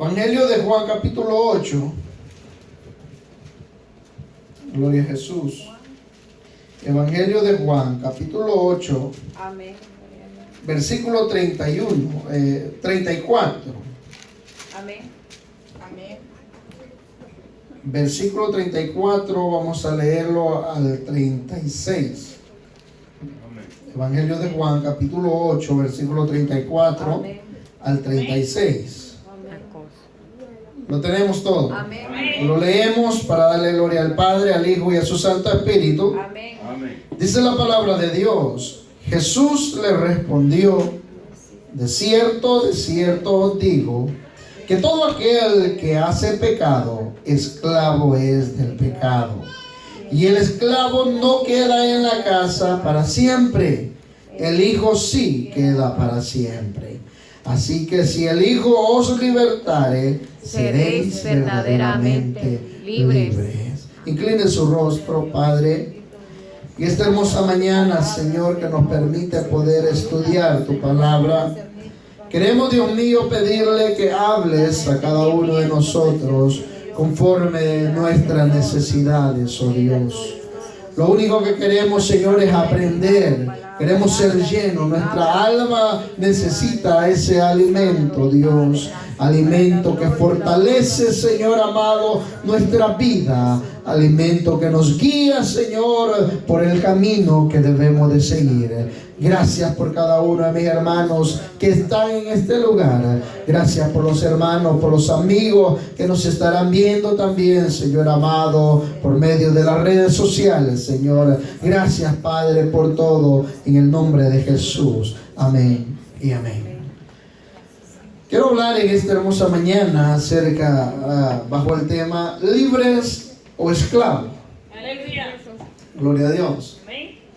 Evangelio de Juan capítulo 8. Gloria a Jesús. Evangelio de Juan capítulo 8. Amén. Versículo 34. Amén. Amén. Versículo 34, vamos a leerlo al 36. Evangelio de Juan capítulo 8, versículo 34 Amén. al 36. Amén. Lo tenemos todo. Amén. Lo leemos para darle gloria al Padre, al Hijo y a su Santo Espíritu. Amén. Dice la palabra de Dios: Jesús le respondió: de cierto os digo, que todo aquel que hace pecado, esclavo es del pecado. Y el esclavo no queda en la casa para siempre, el Hijo sí queda para siempre. Así que si el Hijo os libertare, seréis verdaderamente libres. Incline su rostro, Padre. Y esta hermosa mañana, Señor, que nos permite poder estudiar tu palabra, queremos, Dios mío, pedirle que hables a cada uno de nosotros conforme nuestras necesidades, oh Dios. Lo único que queremos, Señor, es aprender. Queremos ser llenos. Nuestra alma necesita ese alimento, Dios. Alimento que fortalece, Señor amado, nuestra vida. Alimento que nos guía, Señor, por el camino que debemos de seguir. Gracias por cada uno de mis hermanos que están en este lugar. Gracias por los hermanos, por los amigos que nos estarán viendo también, Señor amado, por medio de las redes sociales, Señor. Gracias, Padre, por todo, en el nombre de Jesús. Amén y amén. Quiero hablar en esta hermosa mañana acerca, bajo el tema, libres o esclavos. Aleluya. Gloria a Dios.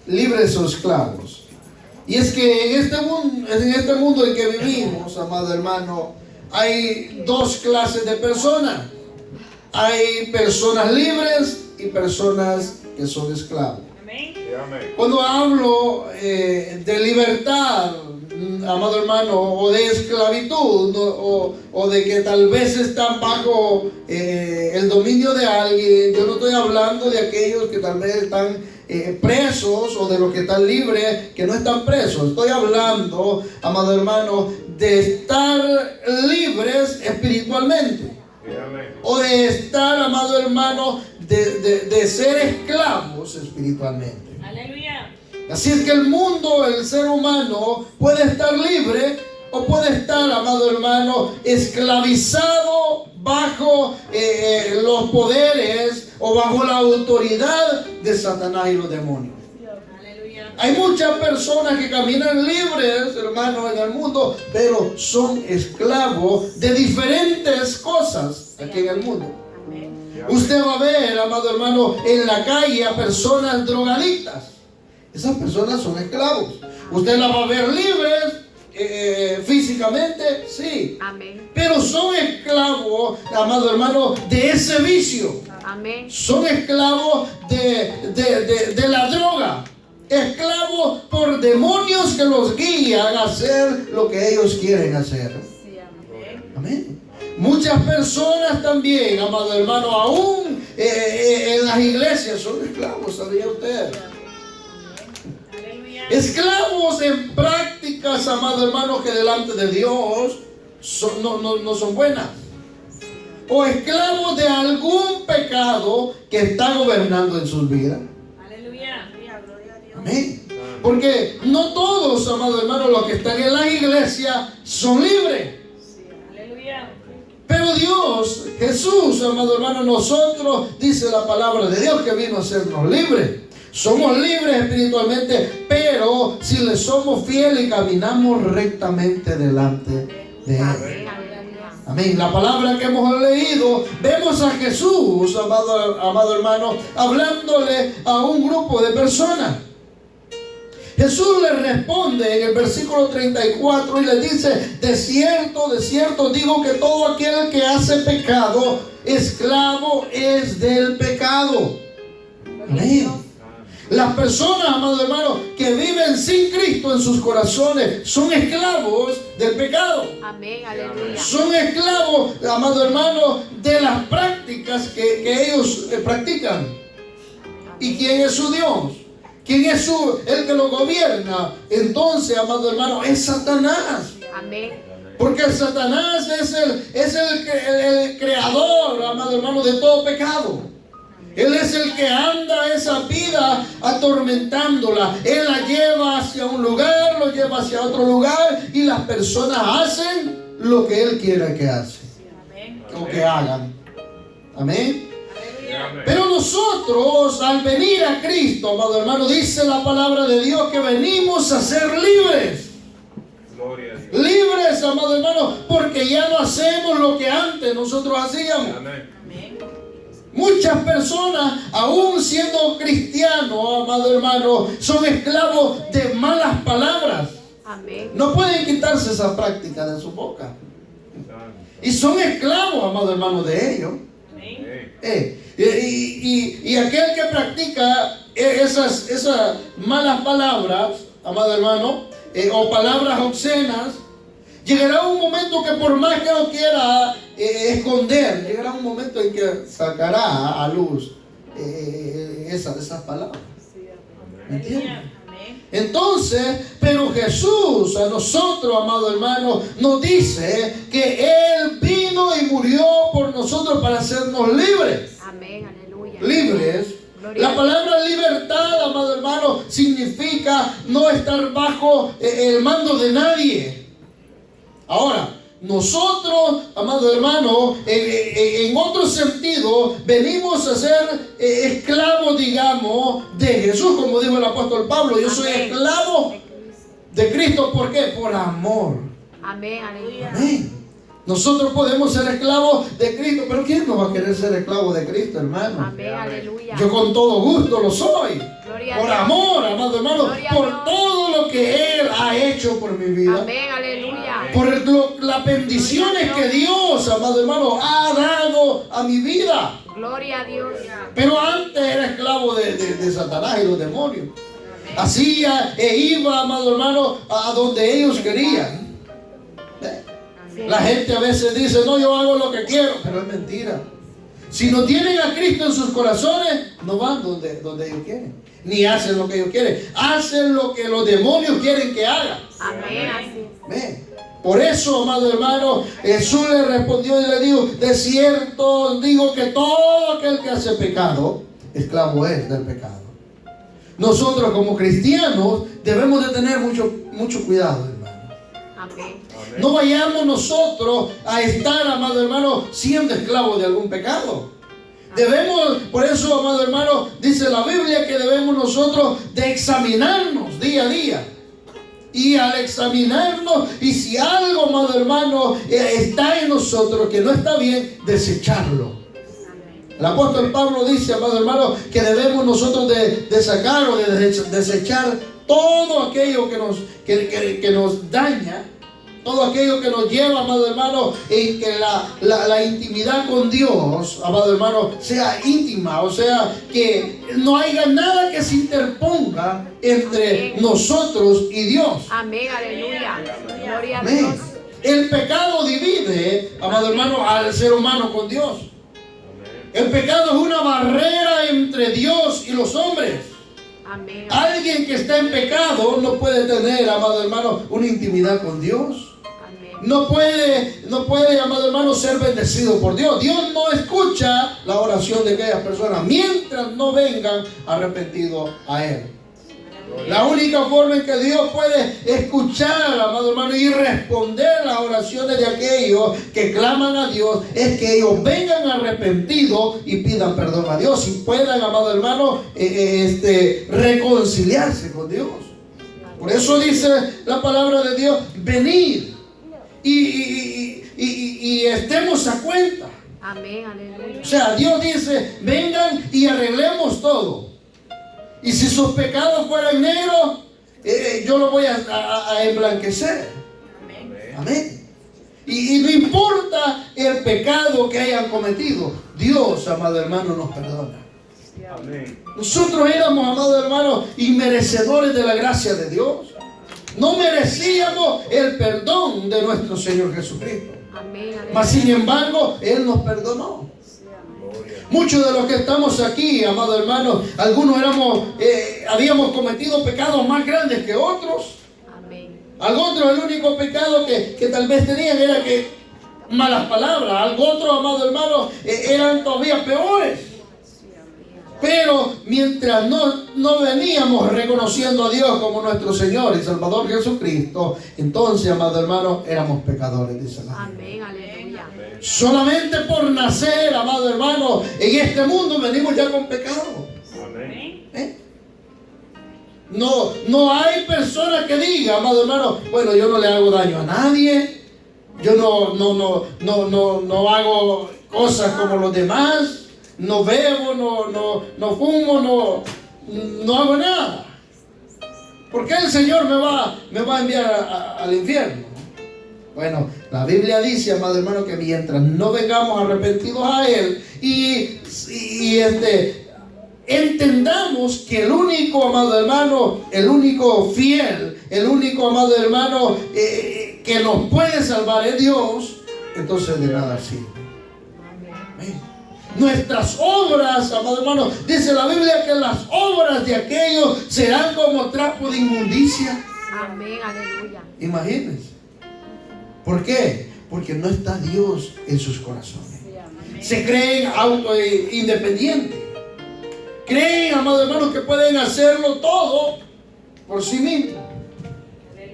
Libres o esclavos. Y es que en este mundo en que vivimos, amado hermano, hay dos clases de personas. Hay personas libres y personas que son esclavos. Cuando hablo de libertad, amado hermano, o de esclavitud, o de que tal vez están bajo el dominio de alguien, yo no estoy hablando de aquellos que tal vez están presos, o de los que están libres que no están presos. Estoy hablando, amado hermano, de estar libres espiritualmente, o de estar, amado hermano, de ser esclavos espiritualmente. Aleluya. Así es que el mundo, el ser humano, puede estar libre o puede estar, amado hermano, esclavizado bajo los poderes o bajo la autoridad de Satanás y los demonios. Aleluya. Hay muchas personas que caminan libres, hermano, en el mundo, pero son esclavos de diferentes cosas aquí en el mundo. Usted va a ver, amado hermano, en la calle a personas drogadictas. Esas personas son esclavos. Usted las va a ver libres físicamente, sí. Amén. Pero son esclavos, amado hermano, de ese vicio. Amén. Son esclavos de la droga. Esclavos por demonios que los guían a hacer lo que ellos quieren hacer. Sí, amén. Amén. Muchas personas también, amado hermano, aún en las iglesias son esclavos, ¿sabía usted? Aleluya. Esclavos en prácticas, amado hermano, que delante de Dios no son buenas. O esclavos de algún pecado que está gobernando en sus vidas. Aleluya. Gloria a Dios. Amén. Porque no todos, amado hermano, los que están en la iglesia son libres. Sí, aleluya. Pero Dios, Jesús, amado hermano, nosotros, dice la palabra de Dios, que vino a hacernos libres. Somos libres espiritualmente, pero si le somos fieles y caminamos rectamente delante de Él. Amén. La palabra que hemos leído, vemos a Jesús, amado hermano, hablándole a un grupo de personas. Jesús le responde en el versículo 34 y le dice: de cierto digo que todo aquel que hace pecado, esclavo es del pecado. Amén. Las personas, amado hermano, que viven sin Cristo en sus corazones son esclavos del pecado. Amén, aleluya. Son esclavos, amado hermano, de las prácticas que ellos practican. ¿Y quién es su Dios? ¿Quién es el que lo gobierna? Entonces, amado hermano, es Satanás. Amén. Porque Satanás es el creador, amado hermano, de todo pecado. Él es el que anda esa vida atormentándola. Él la lleva hacia un lugar, lo lleva hacia otro lugar, y las personas hacen lo que Él quiere que hacen o que hagan. Amén. Pero nosotros, al venir a Cristo, amado hermano, dice la palabra de Dios que venimos a ser libres. Gloria a Dios. Libres, amado hermano, porque ya no hacemos lo que antes nosotros hacíamos. Amén. Muchas personas, aún siendo cristianos, amado hermano, son esclavos de malas palabras. Amén. No pueden quitarse esa práctica de su boca. Y son esclavos, amado hermano, de ellos. Y aquel que practica esas malas palabras, amado hermano, o palabras obscenas, llegará un momento que por más que lo quiera esconder, llegará un momento en que sacará a luz esas palabras. ¿Me entienden? Entonces, pero Jesús a nosotros, amado hermano, nos dice que Él vino y murió por nosotros para hacernos libres. Amén, aleluya. Libres. La palabra libertad, amado hermano, significa no estar bajo el mando de nadie. Ahora, nosotros, amado hermano, en otro sentido, venimos a ser esclavos, digamos, de Jesús, como dijo el apóstol Pablo. Yo soy esclavo de Cristo. ¿Por qué? Por amor. Amén, aleluya. Amén. Nosotros podemos ser esclavos de Cristo, pero ¿quién no va a querer ser esclavo de Cristo, hermano? Amén, aleluya. Yo con todo gusto lo soy. Gloria a Por Dios. amor, amado hermano, Gloria a por Dios. todo lo que Él ha hecho por mi vida. Amén, aleluya. Por las bendiciones que Dios, amado hermano, ha dado a mi vida. Gloria a Dios. Pero antes era esclavo de Satanás y los demonios. Hacía e iba, amado hermano, a donde ellos querían. La gente a veces dice: no, yo hago lo que quiero, pero es mentira. Si no tienen a Cristo en sus corazones, no van donde ellos quieren, ni hacen lo que ellos quieren, hacen lo que los demonios quieren que hagan. Amén, así es. Por eso, amado hermano, Jesús le respondió y le dijo: de cierto digo que todo aquel que hace pecado, esclavo es del pecado. Nosotros como cristianos debemos de tener mucho cuidado, hermano. Amén. No vayamos nosotros a estar, amado hermano, siendo esclavos de algún pecado. Debemos, por eso, amado hermano, dice la Biblia que debemos nosotros de examinarnos día a día. Y al examinarnos, y si algo, amado hermano, está en nosotros que no está bien, desecharlo. El apóstol Pablo dice, amado hermano, que debemos nosotros de sacar o de desechar todo aquello que nos daña, todo aquello que nos lleva, amado hermano, en que la intimidad con Dios, amado hermano, sea íntima, o sea, que no haya nada que se interponga entre nosotros y Dios. Amén, aleluya. Gloria a Amén. Dios. El pecado divide, amado hermano, al ser humano con Dios. El pecado es una barrera entre Dios y los hombres. Amén. Alguien que está en pecado no puede tener, amado hermano, una intimidad con Dios. No puede, amado hermano, ser bendecido por Dios. Dios no escucha la oración de aquellas personas mientras no vengan arrepentidos a Él. La única forma en que Dios puede escuchar, amado hermano, y responder las oraciones de aquellos que claman a Dios es que ellos vengan arrepentidos y pidan perdón a Dios y puedan, amado hermano, reconciliarse con Dios. Por eso dice la palabra de Dios: venid y estemos a cuenta. Amén, aleluya. O sea, Dios dice: vengan y arreglemos todo. Y si sus pecados fueran negros, yo los voy a emblanquecer. Amén. Y no importa el pecado que hayan cometido, Dios, amado hermano, nos perdona. Amén. Nosotros éramos, amado hermano, inmerecedores de la gracia de Dios. No merecíamos el perdón de nuestro Señor Jesucristo. Amén, aleluya. Mas sin embargo, Él nos perdonó. Muchos de los que estamos aquí, amado hermano, algunos habíamos cometido pecados más grandes que otros. Amén. Otros, el único pecado que tal vez tenían era que malas palabras. Otros, amado hermano, eran todavía peores. Pero mientras no veníamos reconociendo a Dios como nuestro Señor y Salvador Jesucristo, entonces, amado hermano, éramos pecadores, dice la Biblia. Amén, aleluya. Solamente por nacer, amado hermano, en este mundo venimos ya con pecado. Amén. No hay persona que diga, amado hermano, bueno, yo no le hago daño a nadie, yo no hago cosas como los demás, no bebo, no fumo, no hago nada. ¿Por qué el Señor me va a enviar al infierno? Bueno, la Biblia dice, amado hermano, que mientras no vengamos arrepentidos a Él y entendamos que el único, amado hermano, el único fiel, el único, amado hermano, que nos puede salvar es Dios, entonces de nada sirve. Amén. Nuestras obras, amado hermano, dice la Biblia que las obras de aquellos serán como trapo de inmundicia. Amén, aleluya. Imagínense. ¿Por qué? Porque no está Dios en sus corazones. Se creen independientes. Creen, amado hermano, que pueden hacerlo todo por sí mismos.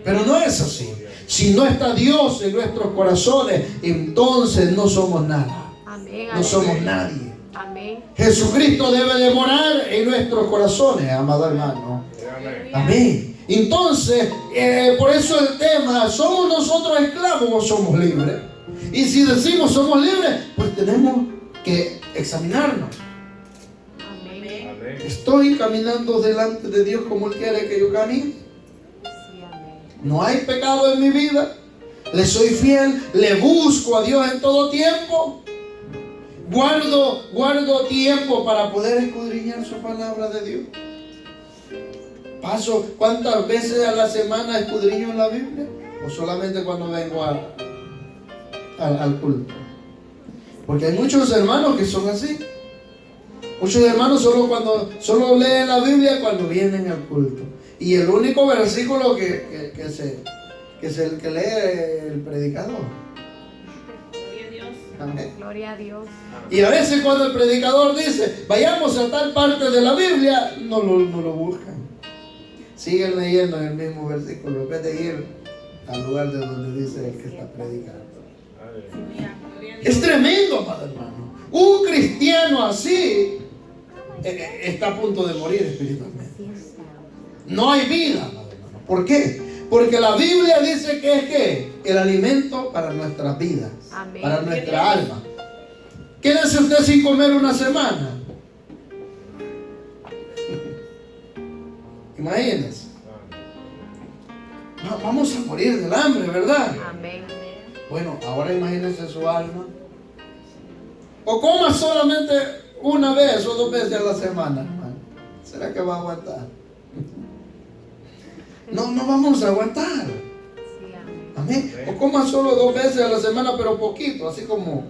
Pero no es así. Si no está Dios en nuestros corazones, entonces no somos nada. Amén, No somos nadie. Amén. Jesucristo debe de morar en nuestros corazones, amado hermano. Amén. Entonces, por eso el tema, ¿somos nosotros esclavos o somos libres? Y si decimos somos libres, pues tenemos que examinarnos. Amén. Amén. ¿Estoy caminando delante de Dios como Él quiere que yo camine? Sí, amén. ¿No hay pecado en mi vida? ¿Le soy fiel? ¿Le busco a Dios en todo tiempo? ¿Guardo tiempo para poder escudriñar su palabra de Dios? ¿Paso cuántas veces a la semana escudriño en la Biblia? ¿O solamente cuando vengo al culto? Porque hay muchos hermanos que son así. Muchos hermanos solo leen la Biblia cuando vienen al culto. Y el único versículo que es el que lee el predicador. Gloria a Dios. Amén. Gloria a Dios. Y a veces cuando el predicador dice, vayamos a tal parte de la Biblia, no lo buscan. Siguen leyendo en el mismo versículo, en vez de ir al lugar de donde dice el que está predicando. Gloria a Dios. Es tremendo, amado hermano. Un cristiano así está a punto de morir espiritualmente. No hay vida, amado hermano. ¿Por qué? Porque la Biblia dice que es ¿qué? El alimento para nuestras vidas, Amén. para nuestra alma. Quédese usted sin comer una semana. Imagínense. Vamos a morir del hambre, ¿verdad? Amén. Bueno, ahora imagínense su alma. O coma solamente una vez o 2 veces a la semana, hermano. ¿Será que va a aguantar? No vamos a aguantar. Sí, amén. Amén. O coma solo 2 veces a la semana, pero poquito, así como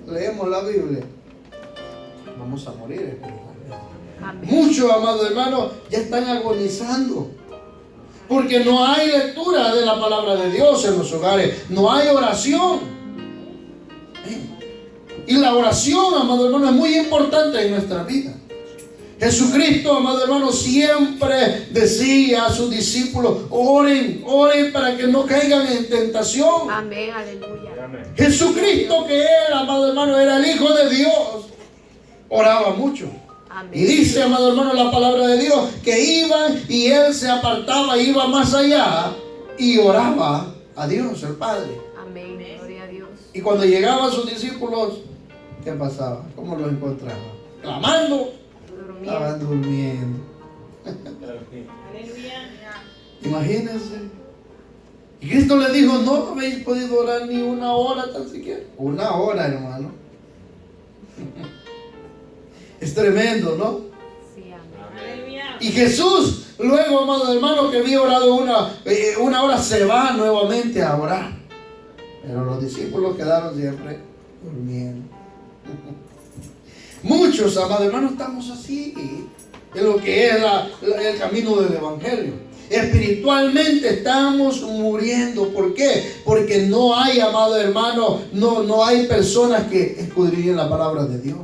leemos la Biblia. Vamos a morir espiritualmente. Amén. Muchos, amados hermanos, ya están agonizando. Porque no hay lectura de la palabra de Dios en los hogares. No hay oración. Y la oración, amado hermano, es muy importante en nuestra vida. Jesucristo, amado hermano, siempre decía a sus discípulos: oren, oren para que no caigan en tentación. Amén, aleluya. Amén. Jesucristo, que era, amado hermano, era el Hijo de Dios, oraba mucho. Amén. Y dice, amado hermano, la palabra de Dios, que iban y él se apartaba, iba más allá y oraba a Dios, el Padre. Amén, gloria a Dios. Y cuando llegaban sus discípulos, ¿qué pasaba? ¿Cómo los encontraban? Clamando. Estaban durmiendo. Aleluya. Imagínense. Y Cristo le dijo: no habéis podido orar ni una hora tan siquiera. Una hora, hermano. Es tremendo, ¿no? Sí, amén. Aleluya. Y Jesús, luego, amado hermano, que había orado una hora, se va nuevamente a orar. Pero los discípulos quedaron siempre durmiendo. Muchos, amado hermano, estamos así en lo que es el camino del Evangelio. Espiritualmente estamos muriendo. ¿Por qué? Porque no hay, amado hermano, no hay personas que escudriñen la palabra de Dios.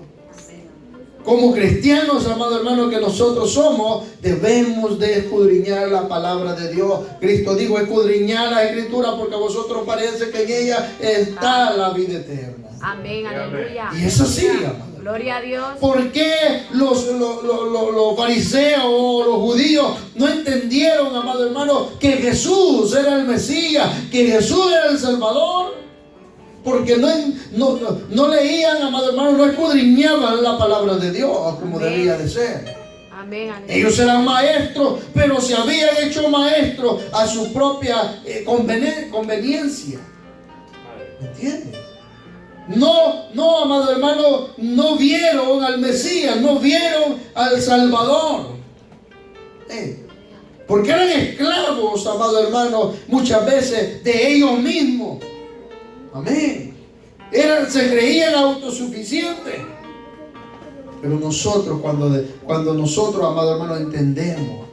Como cristianos, amado hermano, que nosotros somos, debemos de escudriñar la palabra de Dios. Cristo dijo: escudriñar la Escritura, porque a vosotros parece que en ella está la vida eterna. Amén, aleluya. Y es así, amado. Gloria a Dios. ¿Por qué los fariseos o los judíos no entendieron, amado hermano, que Jesús era el Mesías, que Jesús era el Salvador? Porque no leían, amado hermano, no escudriñaban la palabra de Dios como Amén. debía de ser. Amén, aleluya. Ellos eran maestros, pero se habían hecho maestros a su propia conveniencia. ¿Me entiendes? No, amado hermano, no vieron al Mesías, no vieron al Salvador. Porque eran esclavos, amado hermano, muchas veces de ellos mismos. Amén. Se creían autosuficientes. Pero nosotros, cuando nosotros, amado hermano, entendemos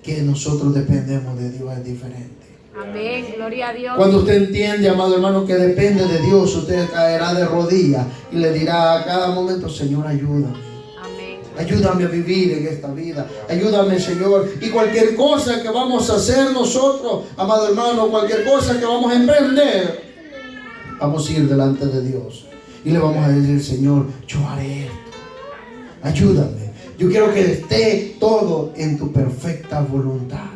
que nosotros dependemos de Dios, es diferente. Amén, gloria a Dios. Cuando usted entiende, amado hermano, que depende de Dios, usted caerá de rodillas y le dirá a cada momento: Señor, ayúdame. Amén. Ayúdame a vivir en esta vida. Ayúdame, Señor. Y cualquier cosa que vamos a hacer nosotros, amado hermano, cualquier cosa que vamos a emprender, vamos a ir delante de Dios y le vamos a decir: Señor, yo haré esto. Ayúdame. Yo quiero que esté todo en tu perfecta voluntad.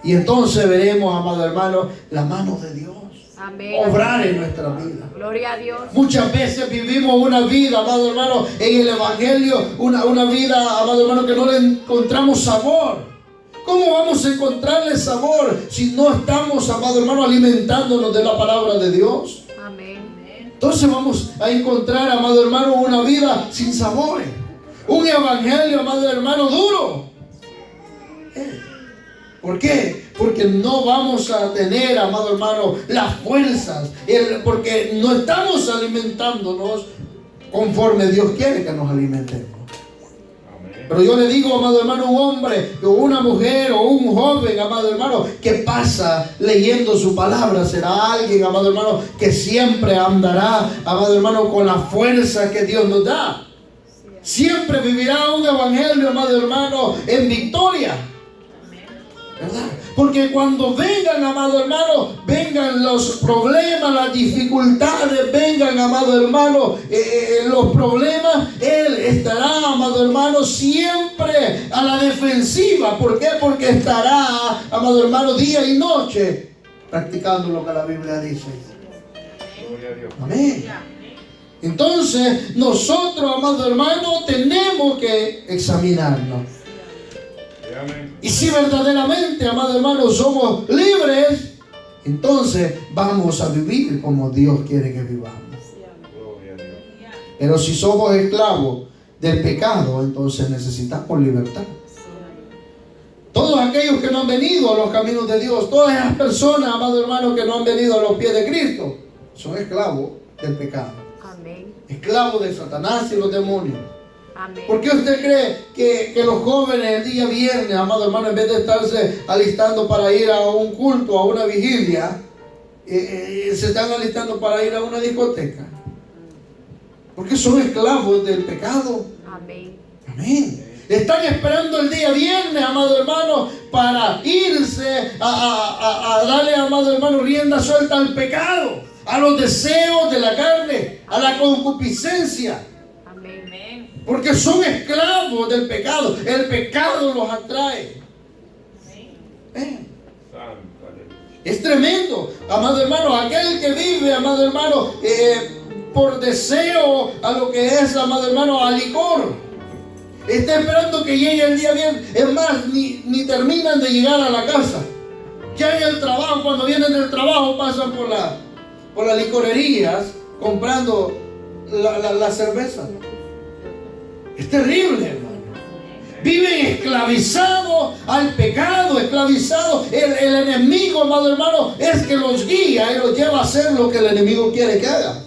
Y entonces veremos, amado hermano, la mano de Dios Amén. obrar en nuestra vida. Gloria a Dios. Muchas veces vivimos una vida, amado hermano, en el Evangelio, una vida, amado hermano, que no le encontramos sabor. ¿Cómo vamos a encontrarle sabor si no estamos, amado hermano, alimentándonos de la palabra de Dios? Amén. Entonces vamos a encontrar, amado hermano, una vida sin sabores. Un evangelio, amado hermano, duro. ¿Por qué? Porque no vamos a tener, amado hermano, las fuerzas. Porque no estamos alimentándonos conforme Dios quiere que nos alimentemos. Pero yo le digo, amado hermano, un hombre o una mujer o un joven, amado hermano, que pasa leyendo su palabra, será alguien, amado hermano, que siempre andará, amado hermano, con la fuerza que Dios nos da. Siempre vivirá un evangelio, amado hermano, en victoria. ¿Verdad? Porque cuando vengan, amado hermano, vengan los problemas, las dificultades, vengan, amado hermano, los problemas, Él estará, amado hermano, siempre a la defensiva. ¿Por qué? Porque estará, amado hermano, día y noche practicando lo que la Biblia dice. Amén. Entonces, nosotros, amado hermano, tenemos que examinarnos. Y si verdaderamente, amado hermano, somos libres, entonces vamos a vivir como Dios quiere que vivamos. Pero si somos esclavos del pecado, entonces necesitamos libertad. Todos aquellos que no han venido a los caminos de Dios, todas esas personas, amado hermano, que no han venido a los pies de Cristo, son esclavos del pecado. Amén. Esclavos de Satanás y los demonios. Amén. ¿Por qué usted cree que los jóvenes el día viernes, amado hermano, en vez de estarse alistando para ir a un culto, a una vigilia, se están alistando para ir a una discoteca? Porque son esclavos del pecado. Amén. Amén. Están esperando el día viernes, amado hermano, para irse a darle, amado hermano, rienda suelta al pecado, a los deseos de la carne, a la concupiscencia. Amén. Porque son esclavos del pecado. El pecado los atrae. Es tremendo, amado hermano. Aquel que vive, amado hermano, por deseo a lo que es, amado hermano, al licor, está esperando que llegue el día bien. Es más, ni terminan de llegar a la casa. Ya en el trabajo, cuando vienen del trabajo, pasan por las licorerías comprando la cerveza. Es terrible, hermano. Viven esclavizados al pecado, esclavizados. El enemigo, amado hermano, es que los guía y los lleva a hacer lo que el enemigo quiere que haga.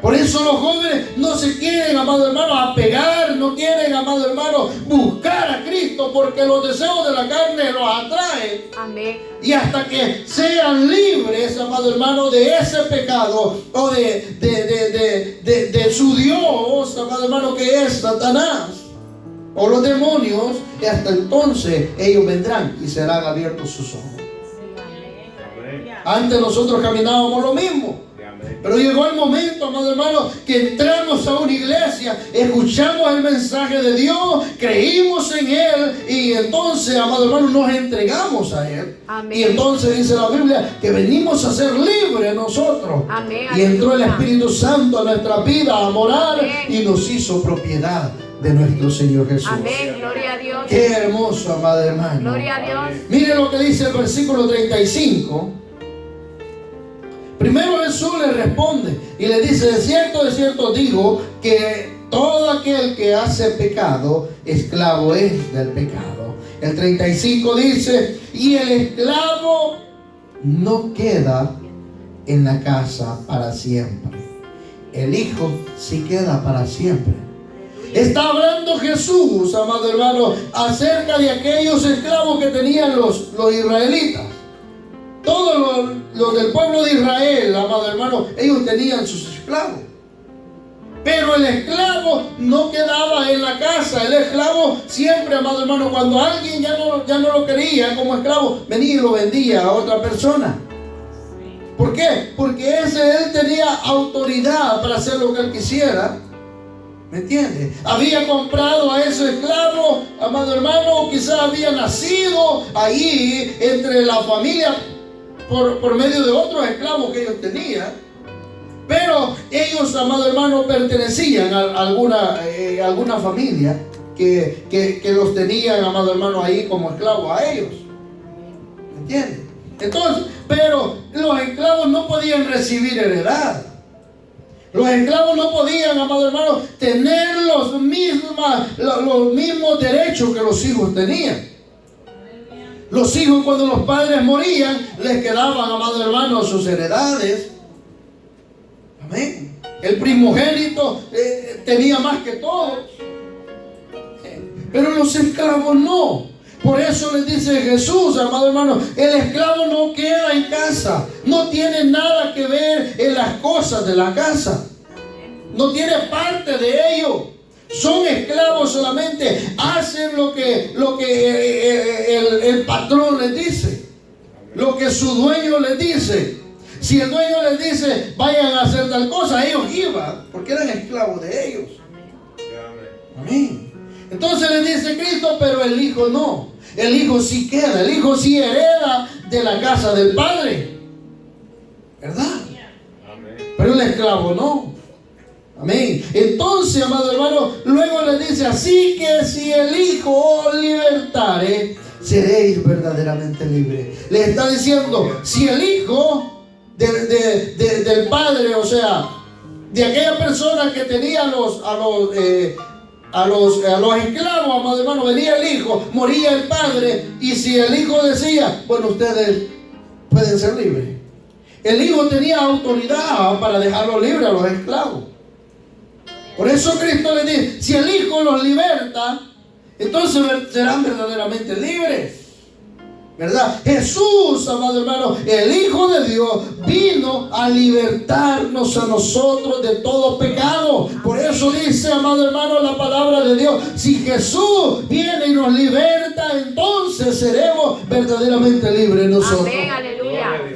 Por eso los jóvenes no se quieren, amado hermano, apegar, no quieren, amado hermano, buscar a Cristo, porque los deseos de la carne los atraen. Amén. Y hasta que sean libres, amado hermano, de ese pecado o de su Dios, amado hermano, que es Satanás o los demonios, y hasta entonces ellos vendrán y serán abiertos sus ojos. Antes nosotros caminábamos lo mismo. Pero llegó el momento, amado hermano, que entramos a una iglesia, escuchamos el mensaje de Dios, creímos en Él y entonces, amado hermano, nos entregamos a Él. Amén. Y entonces dice la Biblia que venimos a ser libres nosotros. Amén. Y entró el Aleluya. Espíritu Santo a nuestra vida a morar. Amén. Y nos hizo propiedad de nuestro Señor Jesús. Amén. Gloria a Dios. Qué hermoso, amado hermano. Gloria a Dios. Mire lo que dice el versículo 35. Primero Jesús le responde y le dice: de cierto digo que todo aquel que hace pecado, esclavo es del pecado. El 35 dice: y el esclavo no queda en la casa para siempre. El hijo sí queda para siempre. Está hablando Jesús, amado hermano, acerca de aquellos esclavos que tenían los israelitas. Todos los del pueblo de Israel, amado hermano, ellos tenían sus esclavos. Pero el esclavo no quedaba en la casa. El esclavo siempre, amado hermano, cuando alguien ya no lo quería como esclavo, venía y lo vendía a otra persona. ¿Por qué? Porque él tenía autoridad para hacer lo que él quisiera. ¿Me entiende? Había comprado a ese esclavo, amado hermano, quizás había nacido ahí entre la familia por medio de otros esclavos que ellos tenían. Pero ellos, amado hermano, pertenecían a alguna familia que los tenían, amado hermano, ahí como esclavos a ellos. ¿Me entiende? Entonces, pero los esclavos no podían recibir heredad. Los esclavos no podían, amado hermano, tener los mismos derechos que los hijos tenían. Los hijos, cuando los padres morían, les quedaban, amado hermano, sus heredades. Amén. El primogénito tenía más que todos. Pero los esclavos no. Por eso les dice Jesús, amado hermano, el esclavo no queda en casa. No tiene nada que ver en las cosas de la casa. No tiene parte de ello. Son esclavos solamente. Hacen lo que el patrón les dice. Lo que su dueño les dice. Si el dueño les dice, vayan a hacer tal cosa, ellos iban, porque eran esclavos de ellos. Amén. Entonces les dice Cristo, pero el hijo no. El hijo sí queda, el hijo sí hereda de la casa del padre. ¿Verdad? Pero el esclavo no. Amén. Entonces, amado hermano, luego les dice: así que si el Hijo os libertare, seréis verdaderamente libres. Le está diciendo, si el Hijo del Padre, o sea, de aquella persona que tenía a los esclavos, amado hermano, venía el Hijo, moría el Padre, y si el Hijo decía, bueno, ustedes pueden ser libres. El Hijo tenía autoridad para dejarlos libres a los esclavos. Por eso Cristo le dice: si el Hijo los liberta, entonces serán verdaderamente libres. ¿verdad? Jesús, amado hermano, el Hijo de Dios, vino a libertarnos a nosotros de todo pecado. Por eso dice, amado hermano, la palabra de Dios: si Jesús viene y nos liberta, entonces seremos verdaderamente libres nosotros. Amén, aleluya.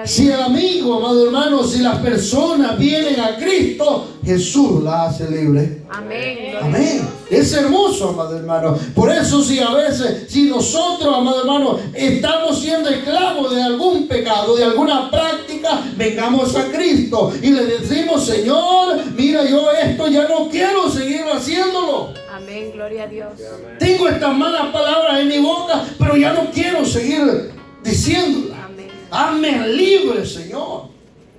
Si el amigo, amado hermano, si las personas vienen a Cristo, Jesús la hace libre. Amén. Amén. Es hermoso, amado hermano. Por eso, si a veces, si nosotros, amado hermano, estamos siendo esclavos de algún pecado, de alguna práctica, vengamos a Cristo y le decimos: Señor, mira, yo esto ya no quiero seguir haciéndolo. Amén, gloria a Dios. Tengo estas malas palabras en mi boca, pero ya no quiero seguir diciéndolas. Amén. Hazme libre, Señor.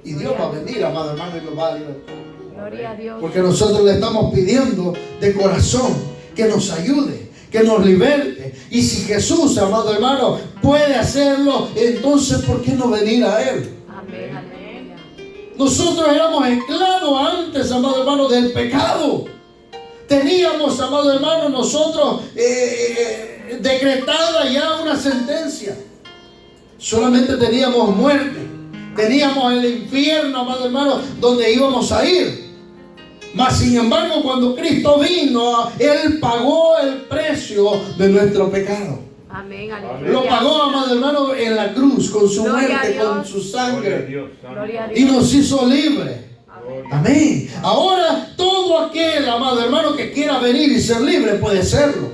Y Dios va a venir, amado hermano, y lo va a libertar. Gloria a Dios. Porque nosotros le estamos pidiendo de corazón que nos ayude, que nos liberte. Y si Jesús, amado hermano, puede hacerlo, entonces ¿por qué no venir a Él? Amén, aleluya. Nosotros éramos esclavos antes, amado hermano, del pecado. Teníamos, amado hermano, nosotros decretada ya una sentencia. Solamente teníamos muerte. Teníamos el infierno, amado hermano, donde íbamos a ir. Mas sin embargo, cuando Cristo vino, Él pagó el precio de nuestro pecado. Amén, aleluya. Lo pagó, amado hermano, en la cruz, con su Gloria a muerte, Dios. con su sangre. Gloria a Y Dios. nos hizo libres. Amén. Amén. Ahora, todo aquel, amado hermano, que quiera venir y ser libre, puede serlo.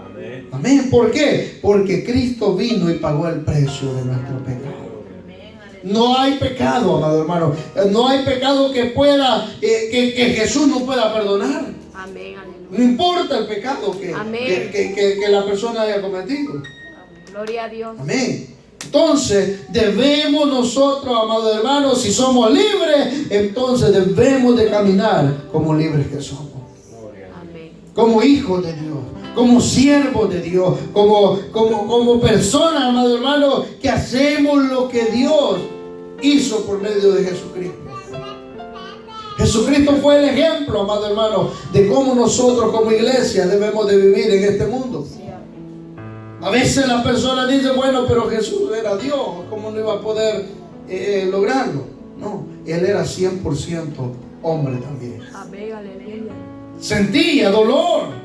Amén. Amén. ¿Por qué? Porque Cristo vino y pagó el precio de nuestro pecado. No hay pecado, amado hermano. No hay pecado que pueda, que Jesús no pueda perdonar. Amén, No aleluya. importa el pecado Amén. que la persona haya cometido. Gloria a Dios. Amén. Entonces debemos nosotros, amados hermanos, si somos libres, entonces debemos de caminar como libres que somos. Amén. Como hijos de Dios, como siervos de Dios, como personas, amado hermano, que hacemos lo que Dios hizo por medio de Jesucristo. Jesucristo fue el ejemplo, amado hermano, de cómo nosotros como iglesia debemos de vivir en este mundo. A veces las personas dicen: bueno, pero Jesús era Dios, ¿cómo no iba a poder lograrlo? No, Él era 100% hombre también. Amén, aleluya. Sentía dolor.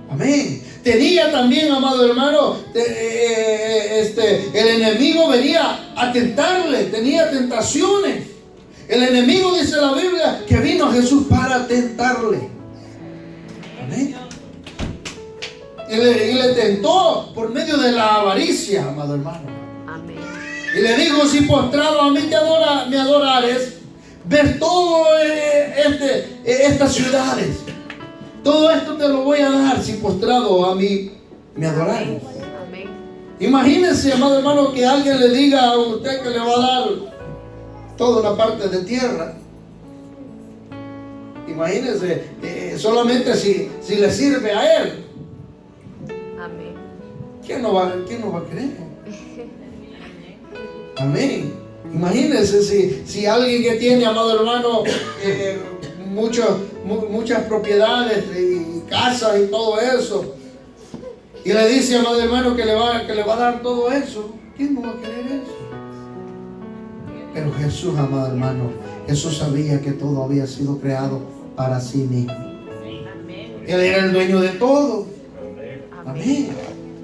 Amén. Tenía también, amado hermano, el enemigo venía a tentarle, tenía tentaciones. El enemigo, dice la Biblia, que vino a Jesús para tentarle. Amén. Y le tentó por medio de la avaricia, amado hermano. Amén. Y le dijo: si postrado a mí me adorares, ver todo estas ciudades. Todo esto te lo voy a dar si postrado a mí me adorares. Amén. Imagínense, amado hermano, que alguien le diga a usted que le va a dar toda una parte de tierra. Imagínense, solamente si le sirve a él. Amén. ¿Quién no va a creer? Amén. Imagínense si alguien que tiene, amado hermano, muchas propiedades y casas y todo eso, y le dice, amado hermano, que le va a dar todo eso. ¿Quién no va a querer eso? Pero Jesús, amado hermano, Jesús sabía que todo había sido creado para sí mismo. Él era el dueño de todo. Amén.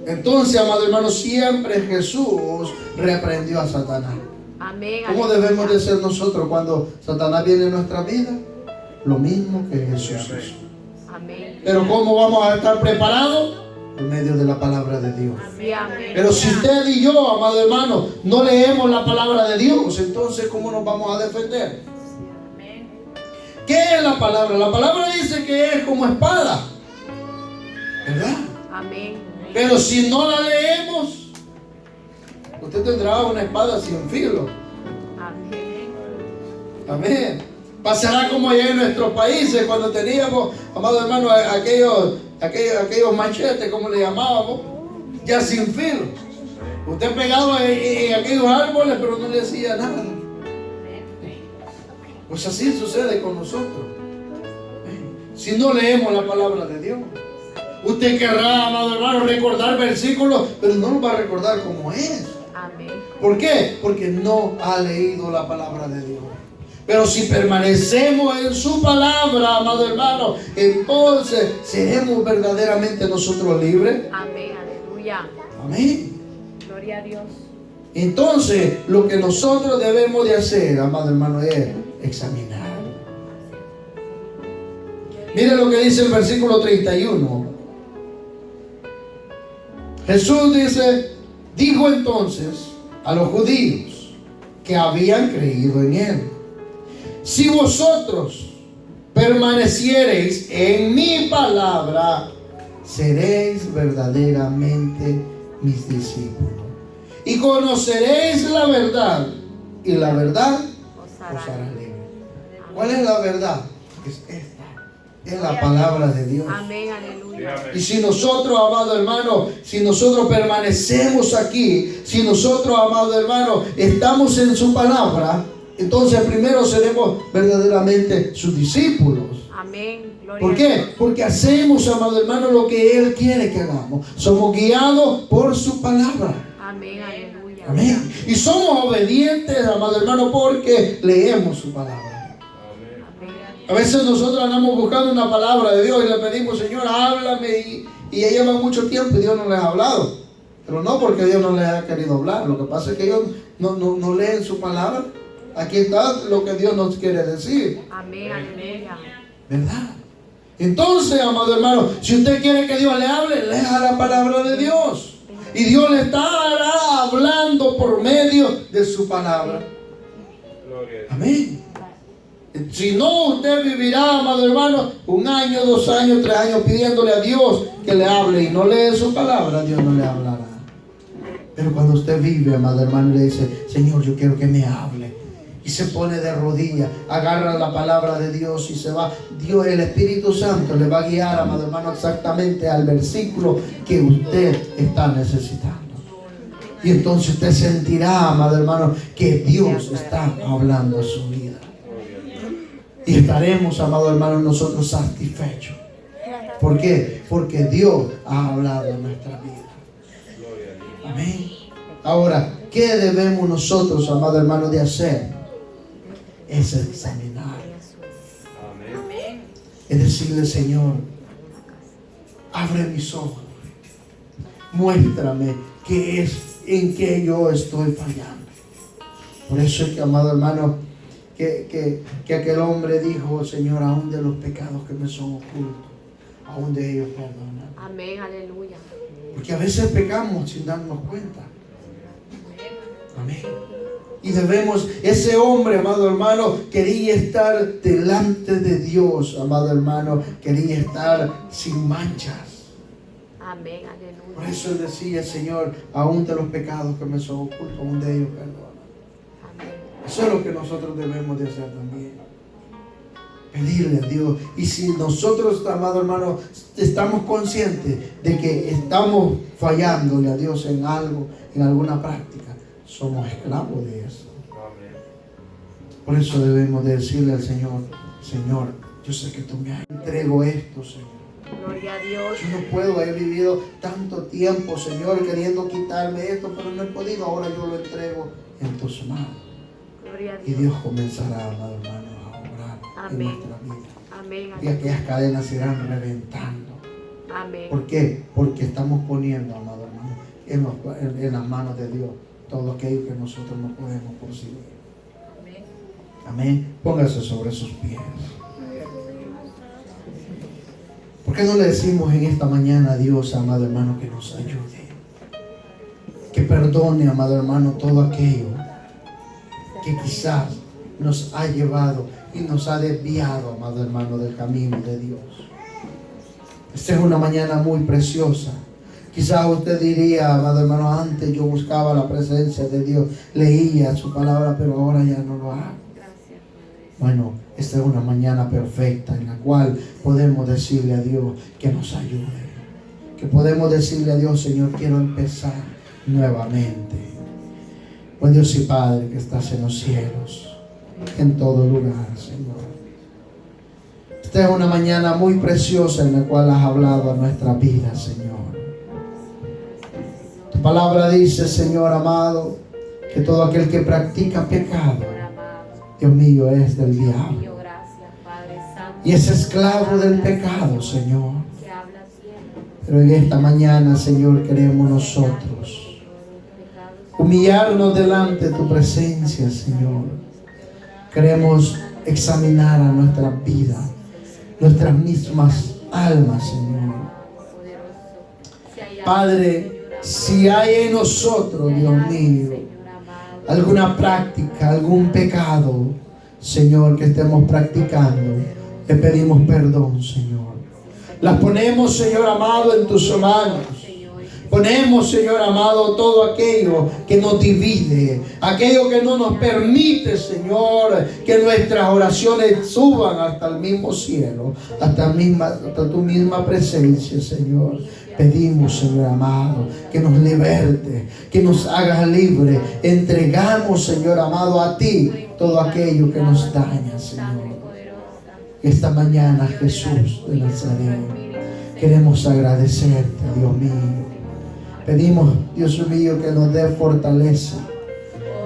Entonces, amado hermano, siempre Jesús reprendió a Satanás. Amén. ¿Cómo debemos de ser nosotros cuando Satanás viene en nuestra vida? Lo mismo que Jesús hizo. Amén. Pero ¿cómo vamos a estar preparados? Por medio de la palabra de Dios. Sí, amén. Pero si usted y yo, amado hermano, no leemos la palabra de Dios, entonces ¿cómo nos vamos a defender? ¿Qué es la palabra? La palabra dice que es como espada, ¿verdad? Amén. Pero si no la leemos, usted tendrá una espada sin filo. Amén. Amén. Pasará como allá en nuestros países cuando teníamos, amado hermano, aquellos machetes, como le llamábamos, ya sin filo. Usted pegaba en aquellos árboles, pero no le hacía nada. Pues así sucede con nosotros. Si no leemos la palabra de Dios. Usted querrá, amado hermano, recordar versículos, pero no lo va a recordar como es. Amén. ¿Por qué? Porque no ha leído la palabra de Dios. Pero si permanecemos en su palabra, amado hermano, entonces seremos verdaderamente nosotros libres. Amén. Aleluya. Amén. Gloria a Dios. Entonces, lo que nosotros debemos de hacer, amado hermano, es examinar. Mire lo que dice el versículo 31. Jesús dijo entonces a los judíos que habían creído en él: si vosotros permaneciereis en mi palabra, seréis verdaderamente mis discípulos. Y conoceréis la verdad, y la verdad os hará libre. ¿Cuál es la verdad? Es esta, es la palabra de Dios. Amén, aleluya. Y si nosotros, amado hermano, si nosotros permanecemos aquí, si nosotros, amado hermano, estamos en su palabra, entonces primero seremos verdaderamente sus discípulos. Amén. Gloria ¿Por a Dios. qué? Porque hacemos, amado hermano, lo que Él quiere que hagamos. Somos guiados por su palabra. Amén, aleluya. Amén. Y somos obedientes, amado hermano, porque leemos su palabra. Amén. A veces nosotros andamos buscando una palabra de Dios y le pedimos: Señor, háblame. Y ya lleva mucho tiempo y Dios no les ha hablado. Pero no porque Dios no les ha querido hablar. Lo que pasa es que ellos no leen su palabra. Aquí está lo que Dios nos quiere decir. Amén, aleluya. ¿Verdad? Entonces, amado hermano, si usted quiere que Dios le hable, lea la palabra de Dios. Y Dios le estará hablando por medio de su palabra. Amén. Si no, usted vivirá, amado hermano, 1 año, 2 años, 3 años pidiéndole a Dios que le hable y no lee su palabra, Dios no le hablará. Pero cuando usted vive, amado hermano, y le dice: Señor, yo quiero que me hable, y se pone de rodillas, agarra la palabra de Dios y se va, Dios, el Espíritu Santo le va a guiar, amado hermano, exactamente al versículo que usted está necesitando. Y entonces usted sentirá, amado hermano, que Dios está hablando a su vida. Y estaremos, amado hermano, nosotros satisfechos. ¿Por qué? Porque Dios ha hablado en nuestra vida. Amén. Ahora, ¿qué debemos nosotros, amado hermano, de hacer? Es examinar. Es decirle: Señor, abre mis ojos, muéstrame qué es, en qué yo estoy fallando. Por eso es que, amado hermano, que aquel hombre dijo: Señor, aún de los pecados que me son ocultos, aún de ellos perdona. Amén, aleluya. Porque a veces pecamos sin darnos cuenta. Amén. Y debemos, ese hombre, amado hermano, quería estar delante de Dios, amado hermano, quería estar sin manchas. Amén, aleluya. Por eso él decía: Señor, aún de los pecados que me son ocultos, aún de ellos perdona. Amén. Eso es lo que nosotros debemos de hacer también. Pedirle a Dios. Y si nosotros, amado hermano, estamos conscientes de que estamos fallándole a Dios en algo, en alguna práctica, somos esclavos de eso. Por eso debemos de decirle al Señor: Señor, yo sé que tú me has entrego esto, Señor. Gloria a Dios. Yo no puedo, he vivido tanto tiempo, Señor, queriendo quitarme esto, pero no he podido. Ahora yo lo entrego en tus manos. Gloria a Y Dios. Dios comenzará, amado hermano, a obrar en Amén. nuestra vida. Amén, Y aleluya. aquellas cadenas se irán reventando. Amén. ¿Por qué? Porque estamos poniendo, amado hermano, en las manos de Dios todo aquello que nosotros no podemos conseguir. Amén. Amén. Póngase sobre sus pies. ¿Por qué no le decimos en esta mañana a Dios, amado hermano, que nos ayude? Que perdone, amado hermano, todo aquello que quizás nos ha llevado y nos ha desviado, amado hermano, del camino de Dios. Esta es una mañana muy preciosa. Quizás usted diría, amado hermano, antes yo buscaba la presencia de Dios, leía su palabra, pero ahora ya no lo hago. Bueno, esta es una mañana perfecta en la cual podemos decirle a Dios que nos ayude. Que podemos decirle a Dios: Señor, quiero empezar nuevamente. Buen Dios y Padre que estás en los cielos, en todo lugar, Señor. Esta es una mañana muy preciosa en la cual has hablado a nuestra vida, Señor. Tu palabra dice, Señor amado, que todo aquel que practica pecado, Dios mío, es del diablo. Y es esclavo del pecado, Señor. Pero en esta mañana, Señor, queremos nosotros humillarnos delante de tu presencia, Señor. Queremos examinar a nuestra vida, nuestras mismas almas, Señor. Padre, si hay en nosotros, Dios mío, alguna práctica, algún pecado, Señor, que estemos practicando, te pedimos perdón, Señor. Las ponemos, Señor amado, en tus manos. Ponemos, Señor amado, todo aquello que nos divide, aquello que no nos permite, Señor, que nuestras oraciones suban hasta el mismo cielo, hasta tu misma presencia, Señor. Pedimos, Señor amado, que nos liberte, que nos hagas libre. Entregamos, Señor amado, a ti todo aquello que nos daña, Señor. Esta mañana, Jesús de Nazaret, queremos agradecerte, Dios mío. Pedimos, Dios mío, que nos dé fortaleza.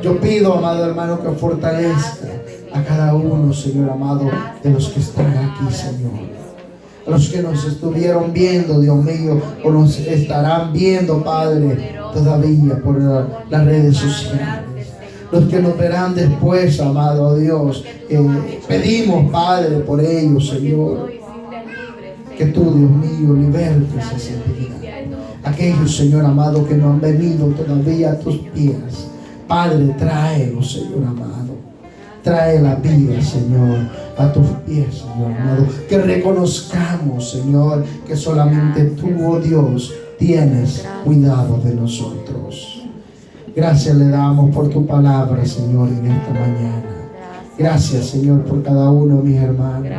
Yo pido, amado hermano, que fortalezca a cada uno, Señor amado, de los que están aquí, Señor. A los que nos estuvieron viendo, Dios mío, o nos estarán viendo, Padre, todavía por las redes sociales. Los que nos verán después, amado Dios, pedimos, Padre, por ellos, Señor, que tú, Dios mío, libertes esa vida. Aquellos, Señor amado, que no han venido todavía a tus pies, Padre, tráelos, Señor amado. Trae la vida, Señor, a tus pies, Señor amado. Que reconozcamos, Señor, que solamente tú, oh Dios, tienes cuidado de nosotros. Gracias le damos por tu palabra, Señor, en esta mañana. Gracias, Señor, por cada uno de mis hermanos.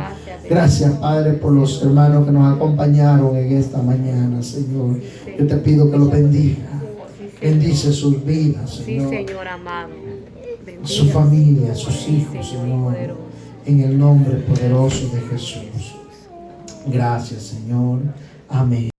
Gracias, Padre, por los hermanos que nos acompañaron en esta mañana, Señor. Yo te pido que los bendiga. Bendice sus vidas, Señor. Sí, Señor amado. Su familia, sus hijos, Señor. En el nombre poderoso de Jesús. Gracias, Señor. Amén.